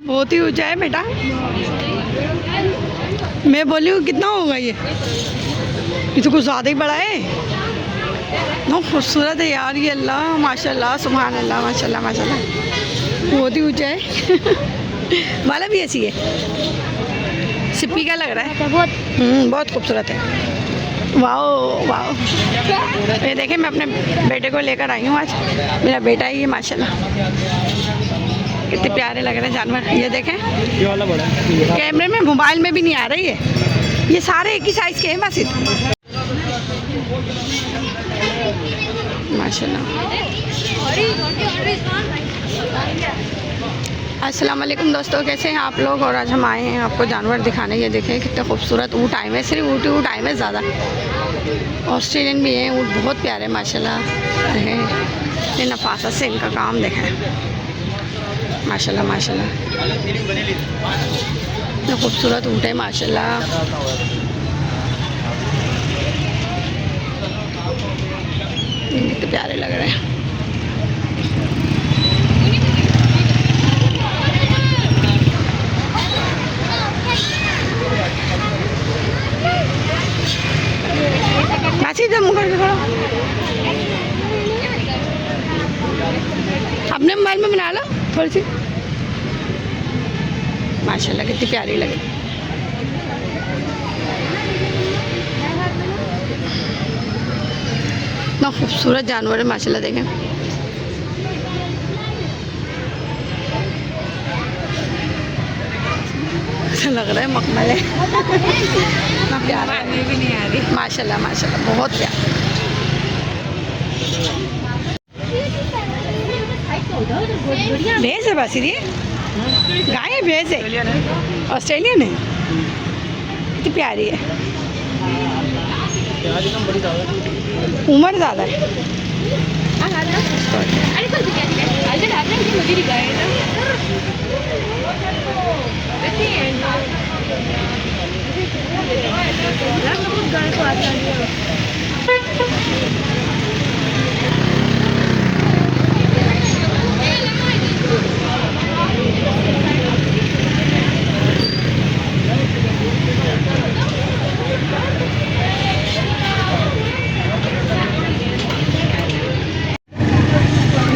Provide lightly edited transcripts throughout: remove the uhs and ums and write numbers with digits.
बहुत ही ऊंचा है बेटा। मैं बोली हूँ कितना होगा ये तो कुछ ज़्यादा ही बड़ा है। बहुत खूबसूरत है यार ये। अल्लाह माशाल्लाह सुभान अल्लाह माशाल्लाह माशाल्लाह, बहुत ही ऊंचा है। वाला भी ऐसी है, सिप्पी का लग रहा है बहुत। बहुत खूबसूरत है। Wow wow. ये देखें, मैं अपने बेटे को लेकर आई हूँ आज। मेरा बेटा ही है माशाल्लाह। कितने प्यारे लग रहे हैं जानवर। ये देखें, ये वाला बड़ा कैमरे में, मोबाइल में भी नहीं आ रही है। ये सारे एक ही साइज़ के हैं मस्जिद माशाल्लाह। अस्सलाम वालेकुम दोस्तों, कैसे हैं आप लोग। और आज हम आए हैं आपको जानवर दिखाने। ये देखें कितने खूबसूरत ऊँट आए हैं। सिर्फ ऊँट आए हैं ज़्यादा। ऑस्ट्रेलियन भी हैं ऊँट, बहुत प्यारे माशाल्लाह है। ये नफासत से इनका काम देखें माशाल्लाह माशाल्लाह। इतना खूबसूरत ऊँट है माशाल्लाह। कितने प्यारे लग रहे हैं। जम्मू करके खड़ा अपने मोबाइल में बना लो थोड़ी सी। माशाल्लाह कितनी प्यारी लगे। इतना खूबसूरत जानवर है माशाल्लाह। देखें ऐसा लग रहा है मखमल है। इतना प्यारा भी नहीं आ रही माशाल्लाह माशाल्लाह, बहुत प्यारा। भैंस है बस ये, गाय है भैंस है, ऑस्ट्रेलियन है। कितनी प्यारी है। उम्र ज़्यादा है।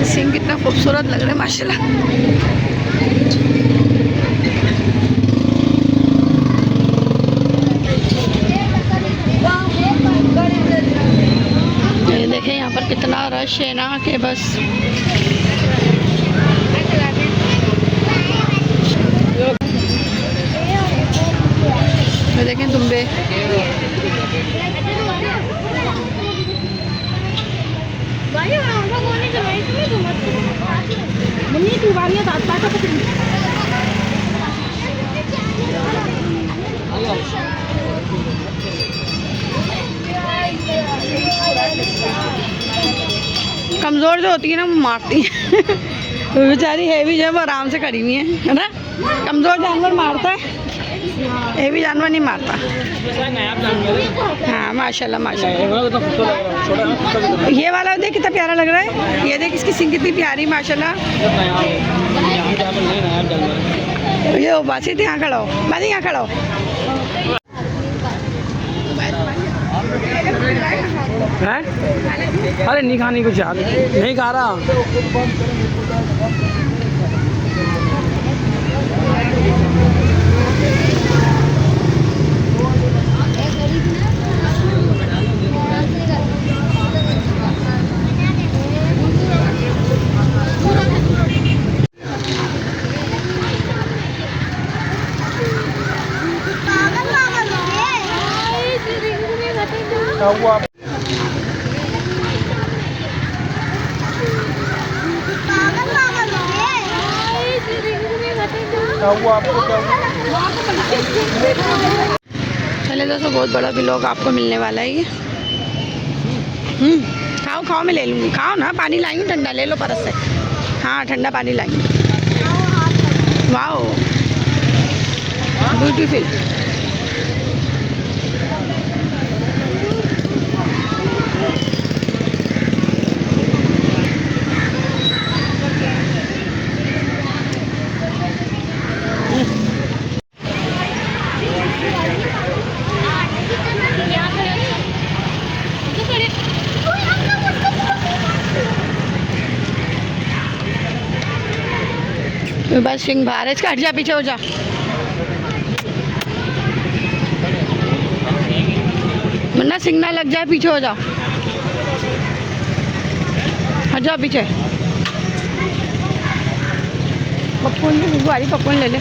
सिंह कितना खूबसूरत लग रहा है माशाल्लाह। ये देखें यहाँ पर कितना रश है ना कि बस। ये देखें दुम्बे। कमज़ोर जो होती है ना वो मारती है। तो बेचारी हैवी जो है वो आराम से खड़ी हुई है ना। कमज़ोर जानवर मारता है, हैवी जानवर नहीं मारता। हाँ माशाल्लाह माशाल्लाह। ये वाला देख कितना प्यारा लग रहा है। ये देख इसकी सिंग कितनी प्यारी माशाल्लाह। ये बासी यहाँ खड़ा हो, बासी यहाँ खड़ा हो। अरे नहीं खानी कुछ यार, नहीं खा रहा। चले दोस्तों, बहुत बड़ा व्लॉग आपको मिलने वाला है ये। खाओ खाओ, मैं ले लूँगी। खाओ ना, पानी लाएंगे ठंडा, ले लो परस से। हाँ ठंडा पानी लाएंगे। Wow beautiful. मेरे पास सिंह बाहर है, इसका हट जा, पीछे हो जा। वरना सिंह ना लग जाए, पीछे हो जाओ, हट जाओ पीछे। पप्पून की बुआरी, पप्पून ले ले।